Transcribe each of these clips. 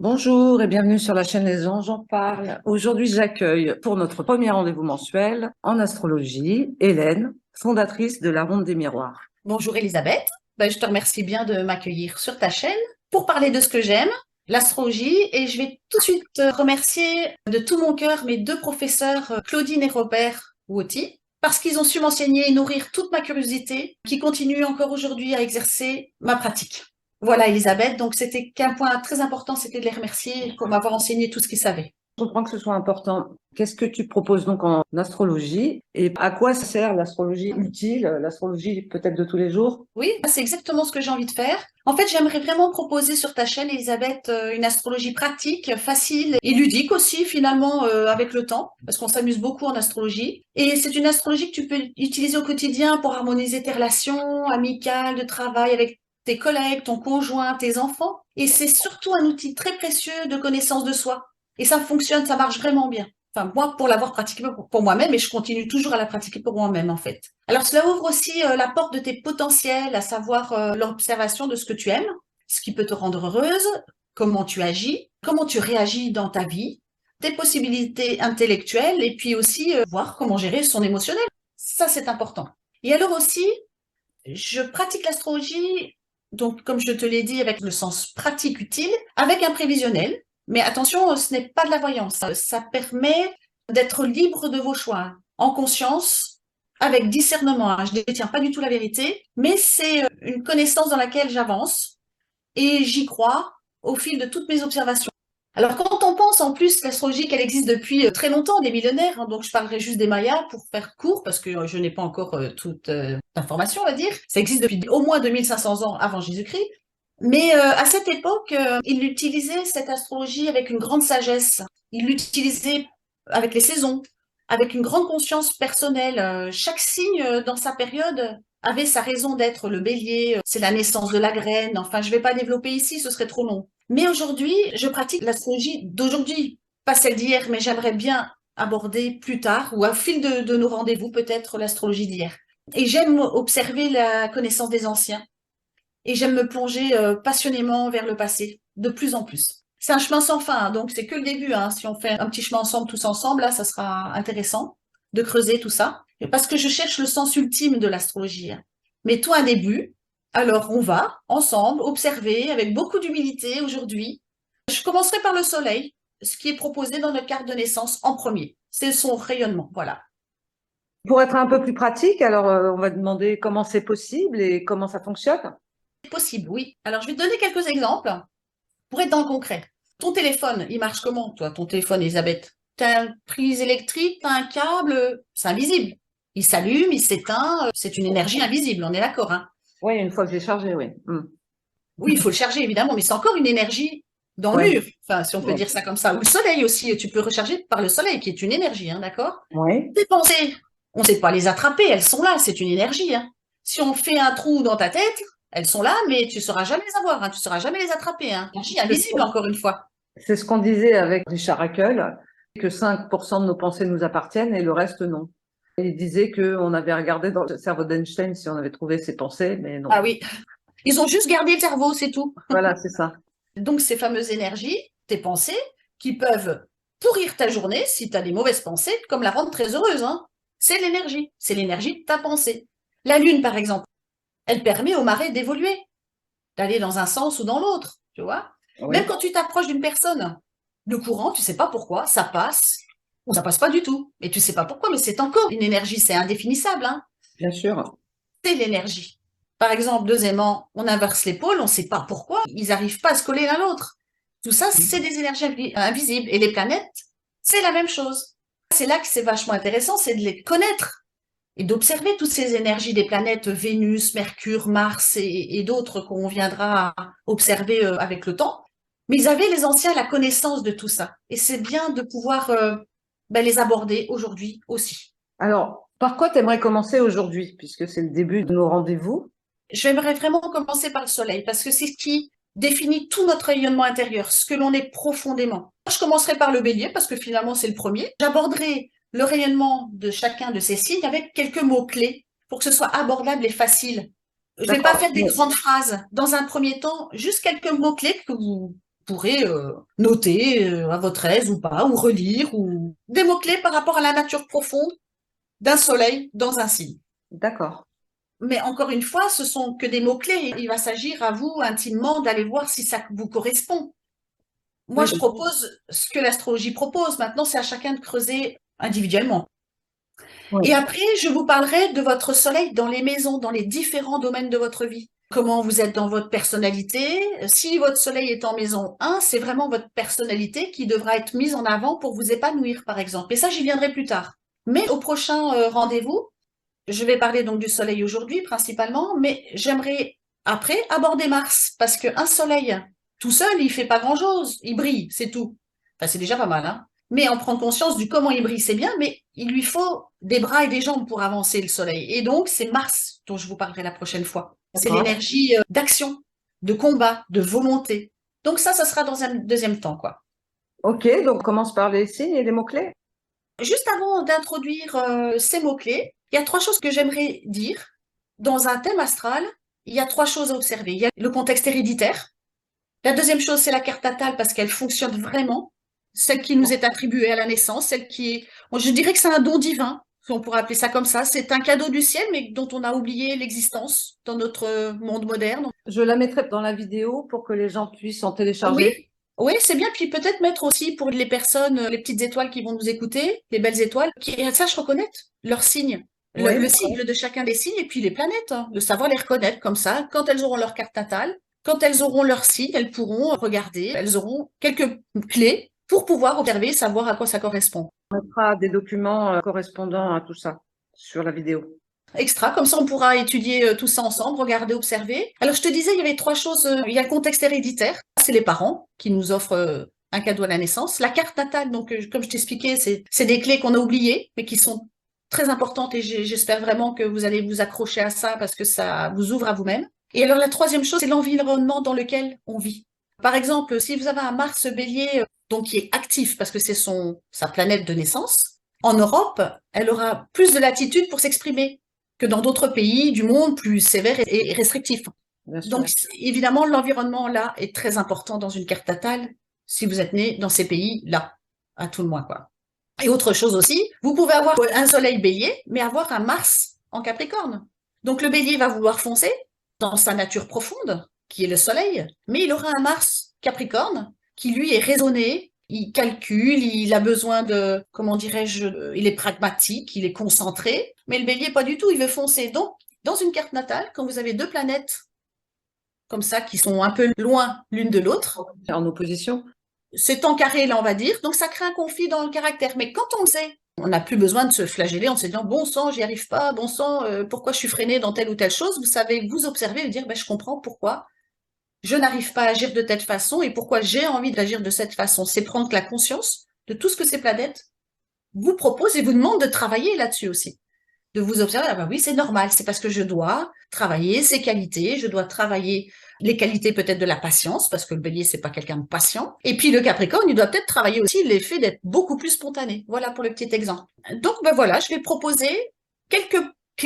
Bonjour et bienvenue sur la chaîne Les Anges en parlent. Aujourd'hui, j'accueille pour notre premier rendez-vous mensuel en astrologie Hélène, fondatrice de la Ronde des Miroirs. Bonjour Elisabeth. Je te remercie bien de m'accueillir sur ta chaîne pour parler de ce que j'aime, l'astrologie, et je vais tout de suite remercier de tout mon cœur mes deux professeurs, Claudine et Robert Wauty, parce qu'ils ont su m'enseigner et nourrir toute ma curiosité, qui continue encore aujourd'hui à exercer ma pratique. Voilà Elisabeth, donc c'était qu'un point très important, c'était de les remercier pour m'avoir enseigné tout ce qu'ils savaient. Je comprends que ce soit important. Qu'est-ce que tu proposes donc en astrologie et à quoi sert l'astrologie utile, l'astrologie peut-être de tous les jours? Oui, c'est exactement ce que j'ai envie de faire. En fait, j'aimerais vraiment proposer sur ta chaîne, Elisabeth, une astrologie pratique, facile et ludique aussi, finalement, avec le temps, parce qu'on s'amuse beaucoup en astrologie. Et c'est une astrologie que tu peux utiliser au quotidien pour harmoniser tes relations amicales, de travail avec tes collègues, ton conjoint, tes enfants. Et c'est surtout un outil très précieux de connaissance de soi. Et ça fonctionne, ça marche vraiment bien. Enfin, moi, pour l'avoir pratiqué pour moi-même, et je continue toujours à la pratiquer pour moi-même, en fait. Alors, cela ouvre aussi la porte de tes potentiels, à savoir l'observation de ce que tu aimes, ce qui peut te rendre heureuse, comment tu agis, comment tu réagis dans ta vie, tes possibilités intellectuelles, et puis aussi voir comment gérer son émotionnel. Ça, c'est important. Et alors aussi, je pratique l'astrologie, donc comme je te l'ai dit, avec le sens pratique utile, avec un prévisionnel. Mais attention, ce n'est pas de la voyance. Ça permet d'être libre de vos choix, en conscience, avec discernement. Je ne détiens pas du tout la vérité, mais c'est une connaissance dans laquelle j'avance et j'y crois au fil de toutes mes observations. Alors, quand on pense en plus l'astrologie, qu'elle existe depuis très longtemps, des millénaires, hein, donc je parlerai juste des Mayas pour faire court, parce que je n'ai pas encore toute l'information, on va dire. Ça existe depuis au moins 2500 ans avant Jésus-Christ. Mais à cette époque, ils utilisaient cette astrologie avec une grande sagesse. Ils l'utilisaient avec les saisons, avec une grande conscience personnelle. Chaque signe dans sa période avait sa raison d'être. Le bélier, c'est la naissance de la graine. Enfin, je ne vais pas développer ici, ce serait trop long. Mais aujourd'hui, je pratique l'astrologie d'aujourd'hui, pas celle d'hier, mais j'aimerais bien aborder plus tard, ou au fil de nos rendez-vous, peut-être l'astrologie d'hier. Et j'aime observer la connaissance des anciens, et j'aime me plonger passionnément vers le passé, de plus en plus. C'est un chemin sans fin, hein, donc c'est que le début, hein. Si on fait un petit chemin ensemble, tous ensemble, là, ça sera intéressant de creuser tout ça. Parce que je cherche le sens ultime de l'astrologie, hein. Mais tout un début, alors on va ensemble observer avec beaucoup d'humilité aujourd'hui. Je commencerai par le soleil, ce qui est proposé dans notre carte de naissance en premier. C'est son rayonnement, voilà. Pour être un peu plus pratique, alors on va demander comment c'est possible et comment ça fonctionne. C'est possible, oui. Alors je vais te donner quelques exemples pour être dans le concret. Ton téléphone, il marche comment, toi, ton téléphone, Elisabeth? T'as une prise électrique, t'as un câble, c'est invisible. Il s'allume, il s'éteint, c'est une énergie invisible, on est d'accord, hein? Oui, une fois que j'ai chargé, oui. Oui, il faut le charger, évidemment, mais c'est encore une énergie dans le Oui, mur. Enfin, si on peut dire ça comme ça. Ou le soleil aussi, tu peux recharger par le soleil, qui est une énergie, hein, d'accord? oui. Tes pensées, on ne sait pas les attraper, elles sont là, c'est une énergie, hein. Si on fait un trou dans ta tête, elles sont là, mais tu ne sauras jamais les avoir, hein, tu ne sauras jamais les attraper, hein. Énergie C'est ce invisible, qu'on encore une fois. c'est ce qu'on disait avec Richard Haeckel, que 5% de nos pensées nous appartiennent et le reste non. Il disait qu'on avait regardé dans le cerveau d'Einstein si on avait trouvé ses pensées, mais non. Ah oui, ils ont juste gardé le cerveau, c'est tout. Voilà, c'est ça. Donc, ces fameuses énergies, tes pensées, qui peuvent pourrir ta journée si tu as des mauvaises pensées, comme la rendre très heureuse, hein. C'est l'énergie de ta pensée. La lune, par exemple, elle permet aux marées d'évoluer, d'aller dans un sens ou dans l'autre, tu vois. Même Oui, quand tu t'approches d'une personne, le courant, tu sais pas pourquoi, ça passe ou ça passe pas du tout. Et tu sais pas pourquoi, mais c'est encore une énergie, c'est indéfinissable, hein. bien sûr. C'est l'énergie. Par exemple, deuxièmement, on inverse les pôles, on ne sait pas pourquoi, ils n'arrivent pas à se coller l'un l'autre. Tout ça, c'est des énergies invisibles. Et les planètes, c'est la même chose. C'est là que c'est vachement intéressant, c'est de les connaître et d'observer toutes ces énergies des planètes Vénus, Mercure, Mars et d'autres qu'on viendra observer avec le temps. Mais ils avaient, les anciens, la connaissance de tout ça. Et c'est bien de pouvoir les aborder aujourd'hui aussi. Alors, par quoi tu aimerais commencer aujourd'hui, puisque c'est le début de nos rendez-vous? J'aimerais vraiment commencer par le soleil parce que c'est ce qui définit tout notre rayonnement intérieur, ce que l'on est profondément. Je commencerai par le bélier parce que finalement c'est le premier. J'aborderai le rayonnement de chacun de ces signes avec quelques mots-clés pour que ce soit abordable et facile. Je ne vais pas D'accord. faire des grandes phrases. Dans un premier temps, juste quelques mots-clés que vous pourrez noter à votre aise ou pas, ou relire, ou des mots-clés par rapport à la nature profonde d'un soleil dans un signe. D'accord. Mais encore une fois, ce sont que des mots-clés. Il va s'agir à vous intimement d'aller voir si ça vous correspond. Moi, Oui, je propose ce que l'astrologie propose. Maintenant, c'est à chacun de creuser individuellement. oui. Et après, je vous parlerai de votre soleil dans les maisons, dans les différents domaines de votre vie. Comment vous êtes dans votre personnalité. Si votre soleil est en maison 1, c'est vraiment votre personnalité qui devra être mise en avant pour vous épanouir, par exemple. Et ça, j'y viendrai plus tard. Mais au prochain rendez-vous, je vais parler donc du soleil aujourd'hui principalement, mais j'aimerais après aborder Mars, parce qu'un soleil tout seul, il fait pas grand-chose, il brille, c'est tout. Enfin, c'est déjà pas mal, hein. Mais en prendre conscience du comment il brille, c'est bien, mais il lui faut des bras et des jambes pour avancer le soleil. Et donc, c'est Mars dont je vous parlerai la prochaine fois. C'est D'accord. l'énergie d'action, de combat, de volonté. Donc ça sera dans un deuxième temps, quoi. Ok, donc on commence par les signes et les mots-clés. Juste avant d'introduire ces mots-clés, il y a trois choses que j'aimerais dire. Dans un thème astral, il y a trois choses à observer. Il y a le contexte héréditaire. La deuxième chose, c'est la carte natale parce qu'elle fonctionne vraiment. Celle qui nous est attribuée à la naissance, celle qui est, je dirais que c'est un don divin, si on pourrait appeler ça comme ça. C'est un cadeau du ciel, mais dont on a oublié l'existence dans notre monde moderne. Je la mettrai dans la vidéo pour que les gens puissent en télécharger. Oui, oui, c'est bien. Puis peut-être mettre aussi pour les personnes, les petites étoiles qui vont nous écouter, les belles étoiles, qui sachent reconnaître leurs signes, Oui. le sigle de chacun des signes, et puis les planètes, hein, de savoir les reconnaître comme ça. Quand elles auront leur carte natale, quand elles auront leur signe, elles pourront regarder, elles auront quelques clés pour pouvoir observer, savoir à quoi ça correspond. On mettra des documents correspondant à tout ça sur la vidéo. Extra, comme ça on pourra étudier tout ça ensemble, regarder, observer. Alors je te disais, il y avait trois choses. Il y a le contexte héréditaire, c'est les parents qui nous offrent un cadeau à la naissance. La carte natale, donc comme je t'expliquais, c'est des clés qu'on a oubliées, mais qui sont très importantes et j'espère vraiment que vous allez vous accrocher à ça parce que ça vous ouvre à vous-même. Et alors la troisième chose, c'est l'environnement dans lequel on vit. Par exemple, si vous avez un Mars Bélier, donc qui est actif parce que c'est sa planète de naissance, en Europe, elle aura plus de latitude pour s'exprimer que dans d'autres pays du monde plus sévères et restrictifs. Bien sûr. Donc, évidemment, l'environnement, là, est très important dans une carte natale, si vous êtes né dans ces pays-là, à tout le moins, quoi. Et autre chose aussi, vous pouvez avoir un soleil bélier, mais avoir un Mars en Capricorne. Donc, le bélier va vouloir foncer dans sa nature profonde, qui est le soleil, mais il aura un Mars Capricorne, qui lui est raisonné, il calcule, il a besoin de, comment dirais-je, il est pragmatique, il est concentré, mais le bélier pas du tout, il veut foncer. Donc, dans une carte natale, quand vous avez deux planètes comme ça qui sont un peu loin l'une de l'autre, En opposition. c'est en carré là, on va dire, donc ça crée un conflit dans le caractère. Mais quand on le sait, on n'a plus besoin de se flageller en se disant bon sang, j'y arrive pas, bon sang, pourquoi je suis freiné dans telle ou telle chose. Vous savez vous observer et dire ben, je comprends pourquoi je n'arrive pas à agir de telle façon et pourquoi j'ai envie d'agir de cette façon. C'est prendre la conscience de tout ce que ces planètes vous proposent et vous demandent de travailler là-dessus aussi. De vous observer, ah bah oui, c'est normal, c'est parce que je dois travailler ces qualités, je dois travailler les qualités peut-être de la patience, parce que le bélier, c'est pas quelqu'un de patient. Et puis le capricorne, il doit peut-être travailler aussi l'effet d'être beaucoup plus spontané. Voilà pour le petit exemple. Donc, ben voilà, je vais proposer quelques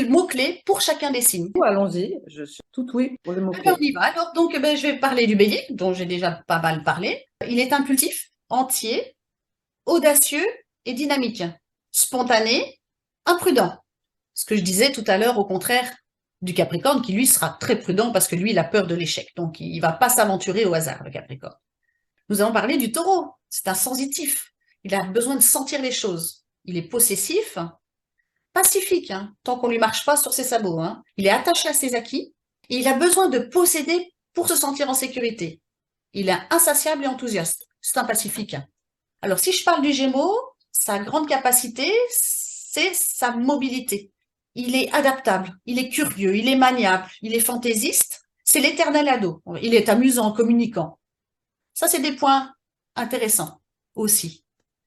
mots-clés pour chacun des signes. Allons-y, je suis tout oui pour les mots-clés. Alors, on y va. Alors, donc, ben, je vais parler du bélier, dont j'ai déjà pas mal parlé. Il est impulsif, entier, audacieux et dynamique, spontané, imprudent. Ce que je disais tout à l'heure, au contraire du Capricorne, qui lui sera très prudent parce que lui, il a peur de l'échec. Donc, il va pas s'aventurer au hasard, le Capricorne. Nous allons parler du Taureau. C'est un sensitif. Il a besoin de sentir les choses. Il est possessif, pacifique, hein, tant qu'on lui marche pas sur ses sabots. Hein. Il est attaché à ses acquis et il a besoin de posséder pour se sentir en sécurité. Il est insatiable et enthousiaste. C'est un pacifique. Alors, si je parle du Gémeaux, sa grande capacité, c'est sa mobilité. Il est adaptable, il est curieux, il est maniable, il est fantaisiste. C'est l'éternel ado. Il est amusant, communicant. Ça, c'est des points intéressants aussi.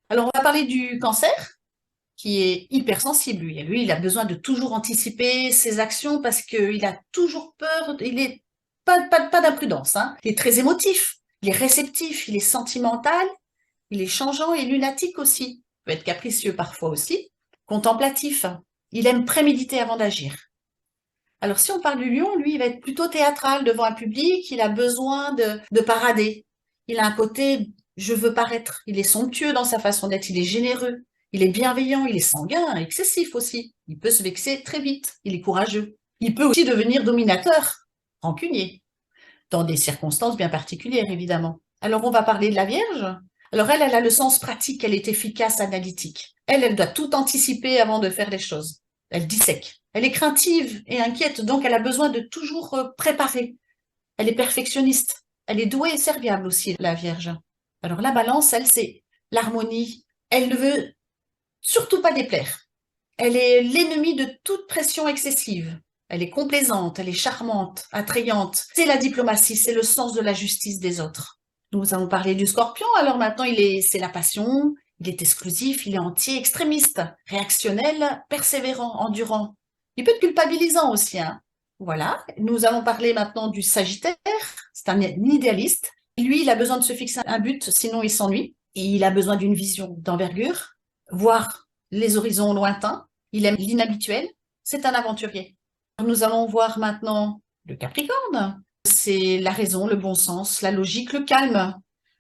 Alors, on va parler du Cancer, qui est hypersensible. Lui, il a besoin de toujours anticiper ses actions parce qu'il a toujours peur. Il est pas d'imprudence. Hein. Il est très émotif, il est réceptif, il est sentimental, il est changeant et lunatique aussi. Il peut être capricieux parfois aussi. Contemplatif. Il aime préméditer avant d'agir. Alors, si on parle du lion, lui, il va être plutôt théâtral devant un public. Il a besoin de parader. Il a un côté je veux paraître. Il est somptueux dans sa façon d'être, il est généreux, il est bienveillant, il est sanguin, excessif aussi. Il peut se vexer très vite, il est courageux. Il peut aussi devenir dominateur, rancunier, dans des circonstances bien particulières, évidemment. Alors, on va parler de la Vierge. Alors, elle a le sens pratique, elle est efficace, analytique. Elle doit tout anticiper avant de faire les choses. Elle dissèque. Elle est craintive et inquiète, donc elle a besoin de toujours préparer. Elle est perfectionniste. Elle est douée et serviable aussi, la Vierge. Alors, la Balance, elle, c'est l'harmonie. Elle ne veut surtout pas déplaire. Elle est l'ennemie de toute pression excessive. Elle est complaisante, elle est charmante, attrayante. C'est la diplomatie, c'est le sens de la justice des autres. Nous avons parlé du Scorpion, alors maintenant c'est la passion, il est exclusif, il est entier, extrémiste, réactionnel, persévérant, endurant. Il peut être culpabilisant aussi, hein. Voilà. Nous allons parler maintenant du Sagittaire. C'est un idéaliste. Lui, il a besoin de se fixer un but, sinon il s'ennuie. Et il a besoin d'une vision d'envergure, voir les horizons lointains. Il aime l'inhabituel. C'est un aventurier. Nous allons voir maintenant le Capricorne. C'est la raison, le bon sens, la logique, le calme,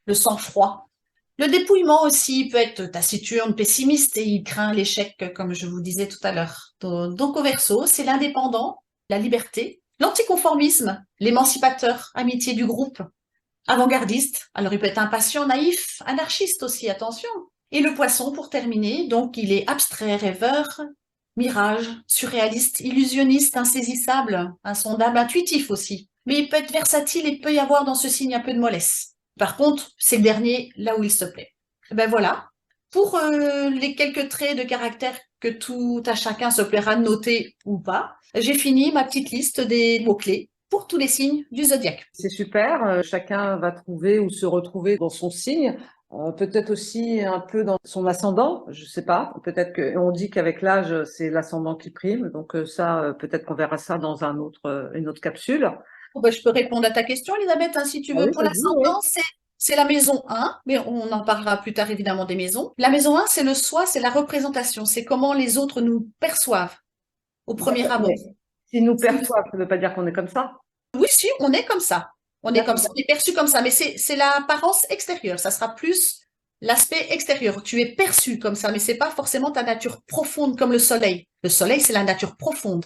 le sang-froid. Le dépouillement aussi peut être taciturne, pessimiste et il craint l'échec, comme je vous disais tout à l'heure. Donc au Verseau, c'est l'indépendant, la liberté, l'anticonformisme, l'émancipateur, amitié du groupe, avant-gardiste. Alors il peut être impatient, naïf, anarchiste aussi, attention. Et le Poisson, pour terminer, donc il est abstrait, rêveur, mirage, surréaliste, illusionniste, insaisissable, insondable, intuitif aussi. Mais il peut être versatile et il peut y avoir dans ce signe un peu de mollesse. Par contre, c'est le dernier là où il se plaît. Ben voilà. Pour les quelques traits de caractère que tout à chacun se plaira de noter ou pas, j'ai fini ma petite liste des mots-clés pour tous les signes du zodiaque. C'est super, chacun va trouver ou se retrouver dans son signe, peut-être aussi un peu dans son ascendant, je sais pas, peut-être que on dit qu'avec l'âge, c'est l'ascendant qui prime, donc ça, peut-être qu'on verra ça dans une autre capsule. Bon, ben, je peux répondre à ta question, Elisabeth, hein, si tu Ah veux. oui, Pour vas-y, oui. l'ascendant, c'est la maison 1, mais on en parlera plus tard évidemment des maisons. La maison 1, c'est le soi, c'est la représentation, c'est comment les autres nous perçoivent au premier D'accord, abord. mais s'ils nous C'est le- perçoivent, ça ne veut pas dire qu'on est comme ça. Oui, si, on est comme ça. On est comme ça, D'accord. on est perçu comme ça, mais c'est l'apparence extérieure. Ça sera plus l'aspect extérieur. Tu es perçu comme ça, mais c'est pas forcément ta nature profonde comme le soleil. Le soleil, c'est la nature profonde.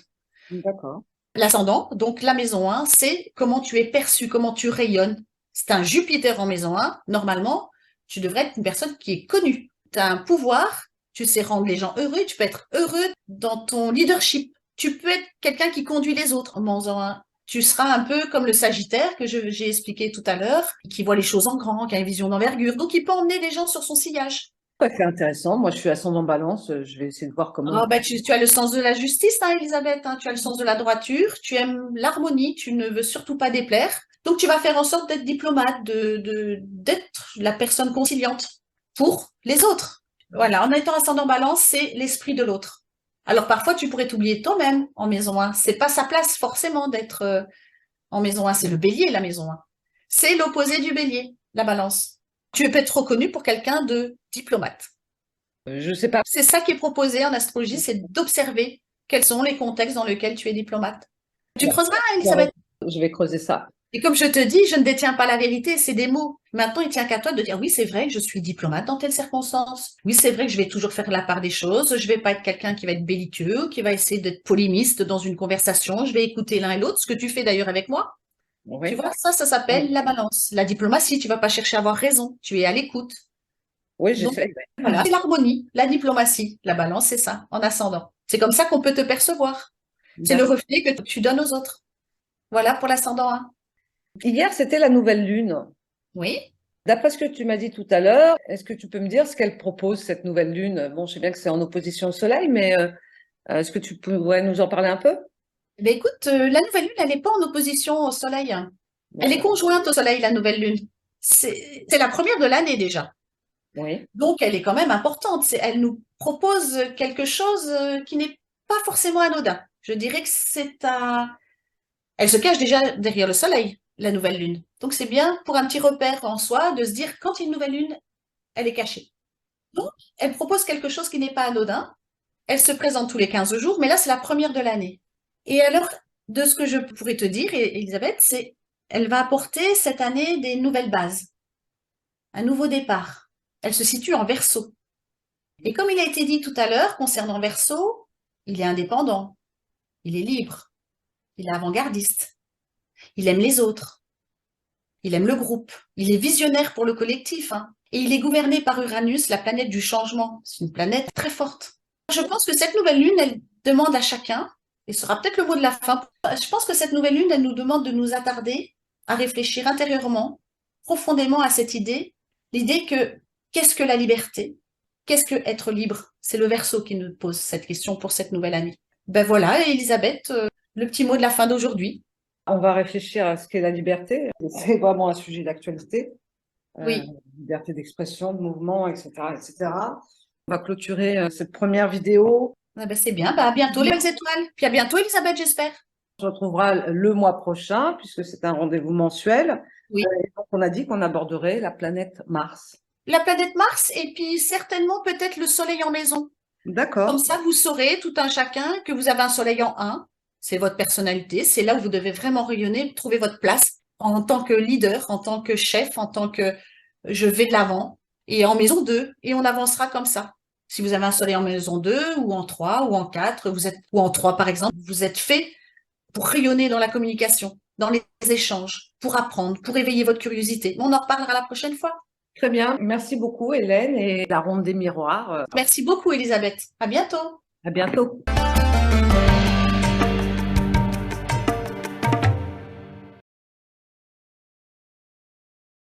D'accord. L'ascendant, donc la maison 1, c'est comment tu es perçu, comment tu rayonnes. C'est un Jupiter en maison 1. Normalement, tu devrais être une personne qui est connue. Tu as un pouvoir, tu sais rendre les gens heureux, tu peux être heureux dans ton leadership. Tu peux être quelqu'un qui conduit les autres en maison 1. Tu seras un peu comme le Sagittaire que j'ai expliqué tout à l'heure, qui voit les choses en grand, qui a une vision d'envergure. Donc, il peut emmener les gens sur son sillage. Ouais, c'est intéressant. Moi, je suis ascendant Balance. Je vais essayer de voir comment. Ah, bah, tu as le sens de la justice, hein, Elisabeth, hein, tu as le sens de la droiture, tu aimes l'harmonie, tu ne veux surtout pas déplaire. Donc, tu vas faire en sorte d'être diplomate, d'être la personne conciliante pour les autres. Voilà, en étant ascendant balance, c'est l'esprit de l'autre. Alors, parfois, tu pourrais t'oublier toi-même en maison 1. C'est pas sa place, forcément, d'être en maison 1. C'est le bélier, la maison 1. C'est l'opposé du bélier, la balance. Tu peux être reconnu pour quelqu'un de diplomate. Je sais pas. C'est ça qui est proposé en astrologie, c'est d'observer quels sont les contextes dans lesquels tu es diplomate. Tu creuseras, hein, Elisabeth. Je vais creuser ça. Et comme je te dis, je ne détiens pas la vérité, c'est des mots. Maintenant, il tient qu'à toi de dire oui, c'est vrai que je suis diplomate dans telle circonstance. Oui, c'est vrai que je vais toujours faire la part des choses. Je vais pas être quelqu'un qui va être belliqueux, qui va essayer d'être polémiste dans une conversation. Je vais écouter l'un et l'autre, ce que tu fais d'ailleurs avec moi. Tu Oui. vois, ça s'appelle la balance. La diplomatie, tu vas pas chercher à avoir raison. Tu es à l'écoute. Oui, Donc, j'essaie. voilà, c'est l'harmonie, la diplomatie. La balance, c'est ça, en ascendant. C'est comme ça qu'on peut te percevoir. C'est le D'accord. reflet que tu donnes aux autres. Voilà pour l'ascendant 1. Hier, c'était la nouvelle lune. Oui. D'après ce que tu m'as dit tout à l'heure, est-ce que tu peux me dire ce qu'elle propose, cette nouvelle lune? Bon, je sais bien que c'est en opposition au soleil, mais est-ce que tu pourrais nous en parler un peu? Mais écoute, la nouvelle lune, elle n'est pas en opposition au soleil, hein. Elle est D'accord. conjointe au soleil, la nouvelle lune. C'est la première de l'année déjà. Oui. Donc, elle est quand même importante. Elle nous propose quelque chose qui n'est pas forcément anodin. Je dirais que elle se cache déjà derrière le soleil, la nouvelle lune. Donc, c'est bien pour un petit repère en soi de se dire quand il y a une nouvelle lune, elle est cachée. Donc, elle propose quelque chose qui n'est pas anodin. Elle se présente tous les 15 jours, mais là, c'est la première de l'année. Et alors, de ce que je pourrais te dire, Elisabeth, c'est elle va apporter cette année des nouvelles bases. un nouveau départ. Elle se situe en Verseau. Et comme il a été dit tout à l'heure concernant Verseau, il est indépendant, il est libre, il est avant-gardiste, il aime les autres, il aime le groupe, il est visionnaire pour le collectif, hein. Et il est gouverné par Uranus, la planète du changement. C'est une planète très forte. Je pense que cette nouvelle lune, elle demande à chacun, et ce sera peut-être le mot de la fin, je pense que cette nouvelle lune, elle nous demande de nous attarder à réfléchir intérieurement, profondément à cette idée, l'idée que qu'est-ce que la liberté? Qu'est-ce que être libre? C'est le Verseau qui nous pose cette question pour cette nouvelle année. Ben voilà, Elisabeth, le petit mot de la fin d'aujourd'hui. On va réfléchir à ce qu'est la liberté. C'est vraiment un sujet d'actualité. Oui, Liberté d'expression, de mouvement, etc., etc. On va clôturer cette première vidéo. ah ben c'est bien. Ben à bientôt les belles étoiles. Puis à bientôt, Elisabeth, j'espère. On se retrouvera le mois prochain, puisque c'est un rendez-vous mensuel. Oui. Et donc, on a dit qu'on aborderait la planète Mars. La planète Mars et puis certainement peut-être le Soleil en maison. Comme D'accord. ça, vous saurez tout un chacun que vous avez un Soleil en 1. C'est votre personnalité. C'est là où vous devez vraiment rayonner, trouver votre place en tant que leader, en tant que chef, en tant que je vais de l'avant. Et en maison 2. Et on avancera comme ça. Si vous avez un Soleil en maison 2 ou en 3 ou en 4, ou en 3 par exemple, vous êtes fait pour rayonner dans la communication, dans les échanges, pour apprendre, pour éveiller votre curiosité. On en reparlera la prochaine fois. Très bien. Merci beaucoup, Hélène, et la ronde des miroirs. Merci beaucoup, Elisabeth. À bientôt. À bientôt.